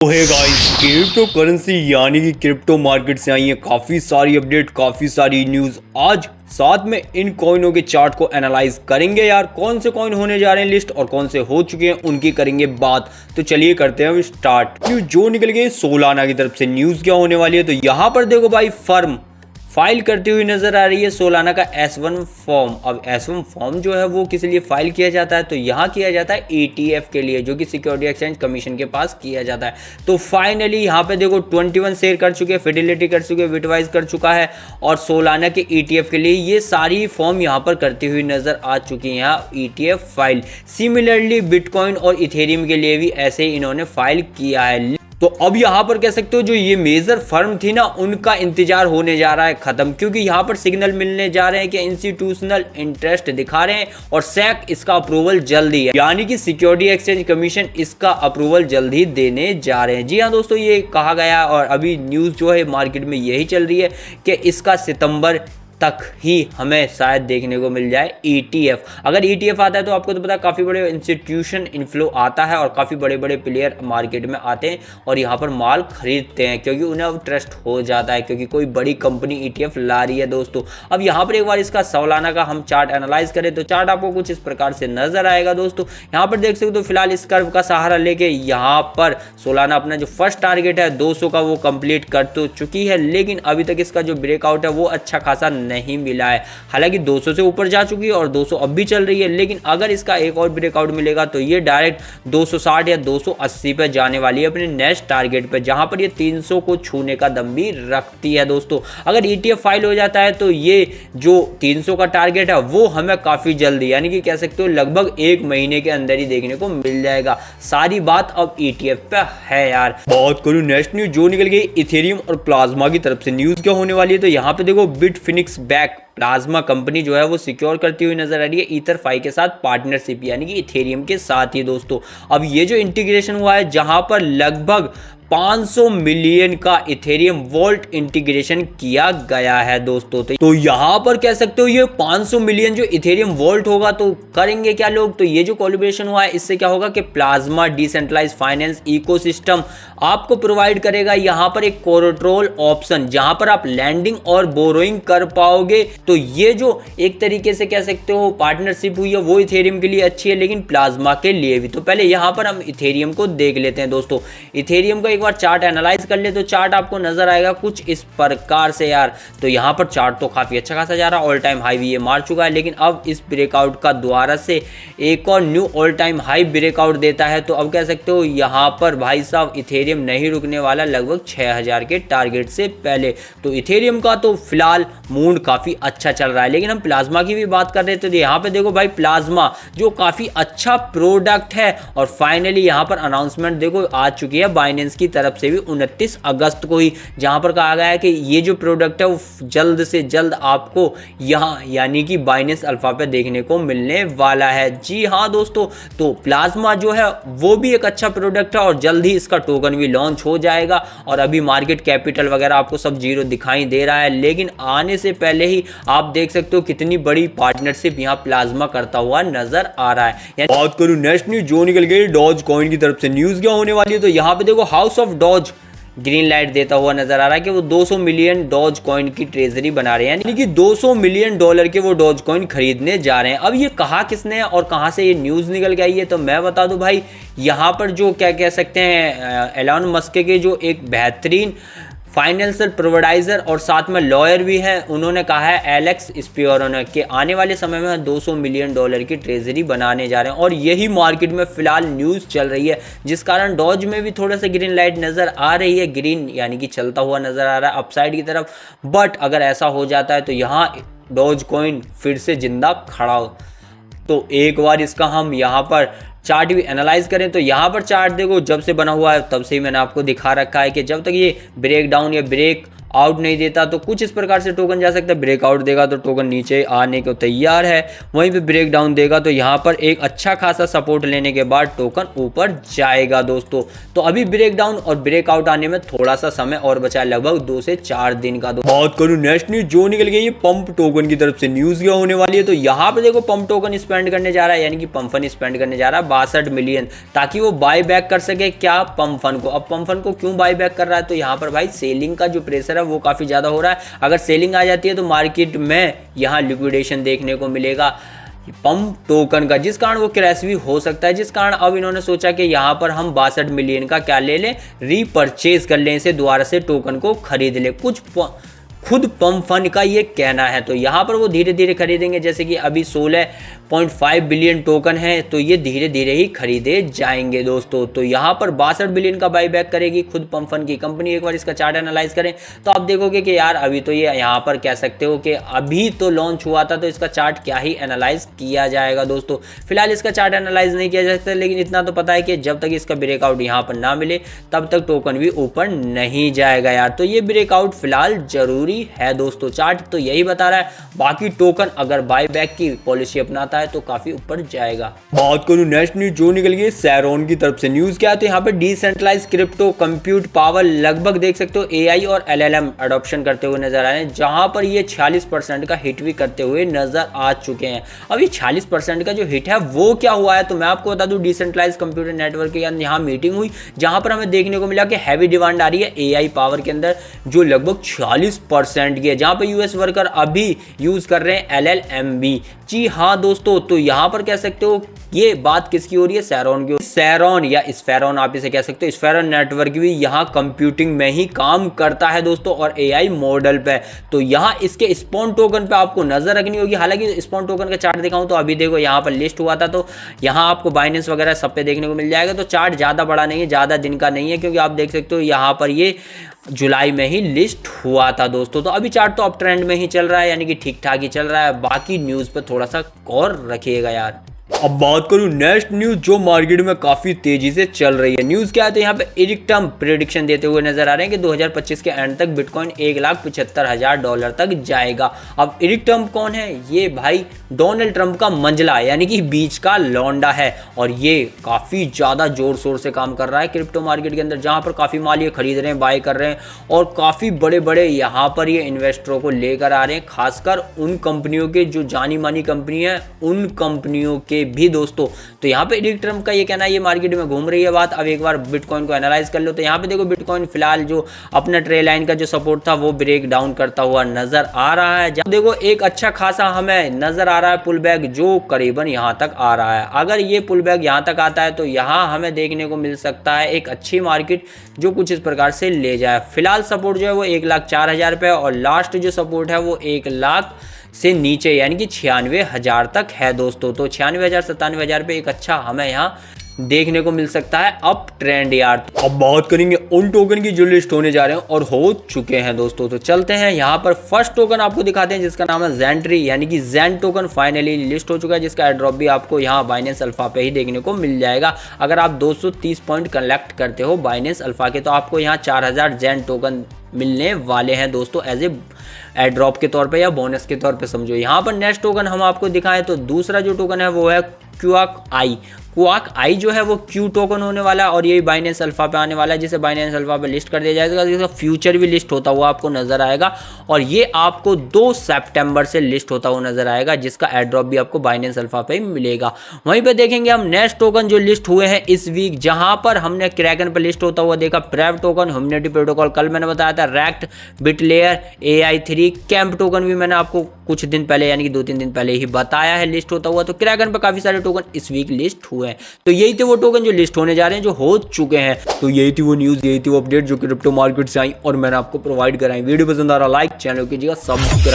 तो है guys, crypto currency यानी कि क्रिप्टो मार्केट से आई है काफ़ी सारी अपडेट, काफ़ी सारी न्यूज़। आज साथ में इन कॉइनों के चार्ट को एनालाइज करेंगे यार। कौन से कॉइन होने जा रहे हैं लिस्ट और कौन से हो चुके हैं उनकी करेंगे बात। तो चलिए करते हैं स्टार्ट। न्यूज़ जो निकल गई सोलाना की तरफ से, न्यूज़ क्या होने वाली है तो यहाँ पर देखो भाई, फर्म फाइल करती हुई नजर आ रही है सोलाना का S1 फॉर्म। अब S1 फॉर्म जो है वो किस लिए फाइल किया जाता है तो यहाँ किया जाता है ETF के लिए, जो कि सिक्योरिटी एक्सचेंज कमीशन के पास किया जाता है। तो फाइनली यहाँ पे देखो 21 शेयर कर चुके हैं, फिडिलिटी कर चुके हैं, बिटवाइज कर चुका है और सोलाना के ETF के लिए ये सारी फॉर्म यहाँ पर करती हुई नजर आ चुकी है यहाँ ETF फाइल। सिमिलरली बिटकॉइन और इथेरियम के लिए भी ऐसे ही इन्होंने फाइल किया है। तो अब यहाँ पर कह सकते हो जो ये मेजर फर्म थी ना, उनका इंतजार होने जा रहा है खत्म, क्योंकि यहाँ पर सिग्नल मिलने जा रहे हैं कि इंस्टीट्यूशनल इंटरेस्ट दिखा रहे हैं और SEC इसका अप्रूवल जल्द ही है, यानी कि सिक्योरिटी एक्सचेंज कमीशन इसका अप्रूवल जल्द ही देने जा रहे हैं। जी हाँ दोस्तों, ये कहा गया और अभी न्यूज़ जो है मार्केट में यही चल रही है कि इसका सितंबर तक ही हमें शायद देखने को मिल जाए ETF। अगर ETF आता है तो आपको तो पता है काफ़ी बड़े इंस्टीट्यूशन इनफ्लो आता है और काफ़ी बड़े बड़े प्लेयर मार्केट में आते हैं और यहाँ पर माल खरीदते हैं, क्योंकि उन्हें अब ट्रस्ट हो जाता है क्योंकि कोई बड़ी कंपनी ETF ला रही है दोस्तों। अब यहाँ पर एक बार इसका सोलाना का हम चार्ट एनालाइज करें तो चार्ट आपको कुछ इस प्रकार से नजर आएगा दोस्तों। यहाँ पर देख सकते हो फिलहाल इस कर्व का सहारा लेके यहाँ पर सोलाना अपना जो फर्स्ट टारगेट है 200 का वो कंप्लीट कर तो चुकी है, लेकिन अभी तक इसका जो ब्रेकआउट है वो अच्छा खासा नहीं मिला है। हालांकि 200 से ऊपर जा चुकी है और 200 अब भी चल रही है, लेकिन अगर इसका एक और ब्रेकआउट मिलेगा तो ये डायरेक्ट 260 या 280 पे जाने वाली है अपने नेक्स्ट टारगेट पे, जहां पर ये 300 को छूने का दम भी रखती है दोस्तों। अगर ETF फाइल हो जाता है तो ये जो 300 का टारगेट है वो हमें काफी जल्दी, यानी कि कह सकते हो लगभग 1 महीने के अंदर ही देखने को मिल जाएगा। सारी बात अब ETF पे है यार। बात करूं नेक्स्ट न्यूज जो निकल गई इथेरियम और प्लाज्मा की तरफ से, न्यूज क्या होने वाली है तो यहाँ पे देखो बिटफिनिक्स बैक प्लाज्मा कंपनी जो है वो सिक्योर करती हुई नजर आ रही है ईथरफाई के साथ पार्टनरशिप, यानी कि इथेरियम के साथ ही दोस्तों। अब ये जो इंटीग्रेशन हुआ है जहां पर लगभग 500 मिलियन का इथेरियम वॉल्ट इंटीग्रेशन किया गया है दोस्तों। तो यहां पर कह सकते हो ये 500 मिलियन जो इथेरियम वॉल्ट होगा तो करेंगे क्या लोग, तो ये जो कोलैबोरेशन हुआ है इससे क्या होगा कि प्लाज्मा डिसेंट्रलाइज्ड फाइनेंस इकोसिस्टम आपको प्रोवाइड करेगा यहां पर एक कोलेटरल ऑप्शन, जहां पर आप लैंडिंग और बोरोइंग कर पाओगे। तो ये जो एक तरीके से कह सकते हो पार्टनरशिप हुई है वो इथेरियम के लिए अच्छी है, लेकिन प्लाज्मा के लिए भी। तो पहले यहां पर हम इथेरियम को देख लेते हैं दोस्तों। इथेरियम का एक बार चार्ट एनालाइज कर ले तो चार्ट आपको नजर आएगा कुछ इस प्रकार से यार। तो यहां पर चार्ट तो काफी अच्छा खासा जा रहा है, ऑल टाइम हाई भी ये मार चुका है, लेकिन अब इस ब्रेकआउट का दोबारा से एक और knew all time high breakout देता है। तो अब कह सकते हो यहां पर भाई साहब इथेरियम नहीं रुकने वाला लगभग 6000 के टारगेट से पहले। तो इथेरियम का तो फिलहाल मूड काफी अच्छा चल रहा है, लेकिन हम प्लाज्मा की भी बात कर रहे थे तो यहाँ पे देखो भाई प्लाज्मा जो काफी अच्छा प्रोडक्ट है और फाइनली यहाँ पर अनाउंसमेंट देखो आ चुकी है बाइनेंस की तरफ से भी 29 अगस्त को ही, जहां पर कहा गया है कि ये जो प्रोडक्ट है वो जल्द से जल्द आपको यहाँ यानी कि बाइनेंस अल्फा पे देखने को मिलने वाला है। जी हाँ दोस्तों, तो प्लाज्मा जो है वो भी एक अच्छा प्रोडक्ट है और जल्द ही इसका टोकन भी लॉन्च हो जाएगा। और अभी मार्केट कैपिटल वगैरह आपको सब जीरो दिखाई दे रहा है, लेकिन आने से पहले ही आप देख सकते हो कितनी बड़ी पार्टनरशिप यहाँ प्लाज्मा करता हुआ नजर आ रहा है। बात करूं नेक्स्ट न्यूज जो निकल गई डॉज कॉइन की तरफ से, न्यूज क्या होने वाली है तो यहाँ पे देखो House of Doge green light देता हुआ नजर आ रहा है कि वो 200 मिलियन डॉज कॉइन की ट्रेजरी बना रहे हैं, यानी कि $200 मिलियन के वो डॉज कॉइन खरीदने जा रहे हैं। अब ये कहा किसने और कहां से ये न्यूज निकल के आई है तो मैं बता दूं भाई, यहाँ पर जो क्या कह सकते हैं एलन मस्क के जो एक बेहतरीन फाइनेंशियल प्रोवाइडर और साथ में लॉयर भी हैं, उन्होंने कहा है एलेक्स स्पियरो ने कि आने वाले समय में $200 मिलियन की ट्रेजरी बनाने जा रहे हैं। और यही मार्केट में फिलहाल न्यूज़ चल रही है, जिस कारण डॉज में भी थोड़ा सा ग्रीन लाइट नज़र आ रही है, ग्रीन यानी कि चलता हुआ नज़र आ रहा है अपसाइड की तरफ। बट अगर ऐसा हो जाता है तो यहाँ डॉज कॉइन फिर से जिंदा खड़ा हो। तो एक बार इसका हम यहाँ पर चार्ट भी एनालाइज करें तो यहाँ पर चार्ट देखो जब से बना हुआ है तब से ही मैंने आपको दिखा रखा है कि जब तक ये ब्रेक डाउन या ब्रेक आउट नहीं देता तो कुछ इस प्रकार से टोकन जा सकता है। ब्रेकआउट देगा तो टोकन नीचे आने को तैयार है, वहीं पे ब्रेक डाउन देगा तो यहाँ पर एक अच्छा खासा सपोर्ट लेने के बाद टोकन ऊपर जाएगा दोस्तों। तो अभी ब्रेक डाउन और ब्रेकआउट आने में थोड़ा सा समय और बचा है, लगभग 2 से 4 दिन का। बात करूं नेक्स्ट न्यूज जो निकल गई है पंप टोकन की तरफ से, न्यूज क्या होने वाली है तो यहाँ पे देखो पंप टोकन स्पेंड करने जा रहा है, यानी कि पंप फन स्पेंड करने जा रहा है 62 मिलियन, ताकि वो बाय बैक कर सके क्या पंप फन को। अब पंप फन को क्यों बाय बैक कर रहा है तो यहाँ पर भाई सेलिंग का जो प्रेशर है वो काफी ज्यादा हो रहा है। अगर सेलिंग आ जाती है तो मार्केट में यहाँ लिक्विडेशन देखने को मिलेगा पंप टोकन का, जिस कारण वो क्रैश भी हो सकता है। जिस कारण अब इन्होंने सोचा कि यहाँ पर हम 62 मिलियन का क्या ले लें, रीपरचेज कर लें, इसे दोबारा से टोकन को खरीद ले। कुछ खुद पंप फन का ये कहना है, तो यहाँ पर वो धीरे धीरे खरीदेंगे। जैसे कि अभी 16.5 बिलियन टोकन है तो ये धीरे धीरे ही खरीदे जाएंगे दोस्तों। तो यहाँ पर 62 बिलियन का बाई बैक करेगी खुद पंप फन की कंपनी। एक बार इसका चार्ट एनालाइज करें तो आप देखोगे कि यार अभी तो ये यहाँ पर कह सकते हो कि अभी तो लॉन्च हुआ था, तो इसका चार्ट क्या ही एनालाइज किया जाएगा दोस्तों। फिलहाल इसका चार्ट एनालाइज नहीं किया जा सकता, लेकिन इतना तो पता है कि जब तक इसका ब्रेकआउट यहाँ पर ना मिले तब तक टोकन भी ऊपर नहीं जाएगा यार। तो ये ब्रेकआउट फिलहाल जरूरी है दोस्तों, चार्ट तो यही बता रहा है। बाकी टोकन अगर बाय बैक की पॉलिसी अपनाता है तो काफी ऊपर जाएगा। बात करूं नेक्स्ट न्यूज जो निकल गई सेरोन की तरफ से, न्यूज क्या है तो यहाँ पे डिसेंट्रलाइज क्रिप्टो कंप्यूट पावर लगभग देख सकते हो एआई और एलएलएम अडॉप्शन करते हुए नजर आ रहे हैं, जहां पर ये 46% का हिट भी करते हुए नजर आ चुके हैं। अब ये 46% का जो हिट है वो क्या हुआ है तो मैं आपको बता दूं, डिसेंट्रलाइज कंप्यूटर नेटवर्क के यहाँ मीटिंग हुई जहां पर हमें देखने को मिला कि हैवी डिमांड आ रही है एआई पावर के अंदर, जो लगभग 40% की है, जहां पर यूएस वर्कर अभी यूज कर रहे हैं एलएलएमबी। जी हाँ दोस्तों, तो यहां पर कह सकते हो ये बात किसकी हो रही है, सेरोन की। सेरोन या स्फेरोन आप इसे कह सकते हो, स्फेरोन नेटवर्क भी यहाँ कंप्यूटिंग में ही काम करता है दोस्तों और एआई मॉडल पे। तो यहाँ इसके स्पॉन टोकन पे आपको नजर रखनी होगी। हालांकि स्पॉन टोकन का चार्ट दिखाऊं तो अभी देखो यहाँ पर लिस्ट हुआ था, तो यहाँ आपको बाइनेंस वगैरह सब पे देखने को मिल जाएगा। तो चार्ट ज्यादा बड़ा नहीं है, ज्यादा दिन का नहीं है, क्योंकि आप देख सकते हो यहाँ पर ये जुलाई में ही लिस्ट हुआ था दोस्तों। तो अभी चार्ट तो अप ट्रेंड में ही चल रहा है, यानी कि ठीक ठाक ही चल रहा है। बाकी न्यूज पर थोड़ा सा गौर रखिएगा यार। अब बात करूं नेक्स्ट न्यूज जो मार्केट में काफी तेजी से चल रही है। न्यूज क्या है तो यहाँ पे एरिक ट्रम्प प्रेडिक्शन देते हुए नजर आ रहे हैं कि 2025 के एंड तक बिटकॉइन $1,75,000 तक जाएगा। अब एरिक ट्रम्प कौन है, ये भाई डोनाल्ड ट्रम्प का मंजला यानी कि बीच का लौंडा है, और ये काफी ज्यादा जोर शोर से काम कर रहा है क्रिप्टो मार्केट के अंदर, जहां पर काफी माल ये खरीद रहे हैं, बाय कर रहे हैं, और काफी बड़े बड़े यहाँ पर ये इन्वेस्टरों को लेकर आ रहे हैं, खासकर उन कंपनियों के जो जानी मानी कंपनी है उन कंपनियों के भी दोस्तों। तो यहाँ पे एरिक ट्रम्प का ये कहना है, ये मार्केट में घूम रही है बात। अब एक बार बिटकॉइन को एनालाइज कर लो तो यहाँ पे देखो बिटकॉइन फिलहाल जो अपना ट्रेल लाइन का जो सपोर्ट था वो ब्रेक डाउन करता हुआ नजर आ रहा है। जब देखो एक अच्छा खासा हमें नजर आ रहा है पुल बैक, जो करीबन यहाँ तक आ रहा है। अगर ये पुल बैक यहाँ तक आता है तो यहाँ हमें देखने को मिल सकता है एक अच्छी मार्केट जो कुछ इस प्रकार से ले जाए। फिलहाल सपोर्ट जो है वो 1,04,000 पे, और लास्ट जो सपोर्ट है वो 1 लाख से नीचे यानी कि 96,000 तक है दोस्तों। तो 96,000 97,000 पे एक अच्छा हमें यहाँ देखने को मिल सकता है अप ट्रेंड यार। अब बात करेंगे उन टोकन की जो लिस्ट होने जा रहे हैं और हो चुके हैं दोस्तों। तो चलते हैं यहाँ पर फर्स्ट टोकन आपको दिखाते हैं जिसका नाम है ज़ेंट्री, यानी कि ज़ेन टोकन फाइनली लिस्ट हो चुका है, जिसका एड्रॉप भी आपको यहाँ बाइनेंस अल्फा पे ही देखने को मिल जाएगा। अगर आप 230 पॉइंट कलेक्ट करते हो बाइनेंस अल्फा के तो आपको यहाँ 4,000 ज़ेन टोकन मिलने वाले हैं दोस्तों, एज ए एड्रॉप के तौर पे या बोनस के तौर पे समझो। यहाँ पर नेक्स्ट टोकन हम आपको दिखाएं तो दूसरा जो टोकन है वो है क्वाक आई। क्वाक आई जो है वो क्यू टोकन होने वाला है और यही बाइनेंस अल्फा पे आने वाला है, जिसे बाइनेंस अल्फा पे लिस्ट कर दिया जाएगा। जिसका फ्यूचर भी लिस्ट होता हुआ आपको नजर आएगा और ये आपको 2 सितंबर से लिस्ट होता हुआ नजर आएगा, जिसका एड्रॉप भी आपको बाइनेंस अल्फा पे ही मिलेगा। वहीं पे देखेंगे हम नेक्स्ट टोकन जो लिस्ट हुए हैं इस वीक, जहां पर हमने क्रैकन पर लिस्ट होता हुआ देखा प्रेव टोकन, ह्यूमैनिटी प्रोटोकॉल कल मैंने बताया था, रैक्ट, बिटलेयर, AI3, कैंप टोकन भी मैंने आपको कुछ दिन पहले यानी कि 2-3 दिन पहले ही बताया है लिस्ट होता हुआ। तो क्रैकन पर काफी सारे टोकन इस वीक लिस्ट हुए हैं। तो यही थे वो टोकन जो लिस्ट होने जा रहे हैं, जो हो चुके हैं। तो यही थी वो न्यूज, यही थी वो अपडेट जो क्रिप्टो मार्केट से आई और मैंने आपको प्रोवाइड कराई। वीडियो पसंद आ रहा लाइक, चैनल कीजिएगा सब्सक्राइब।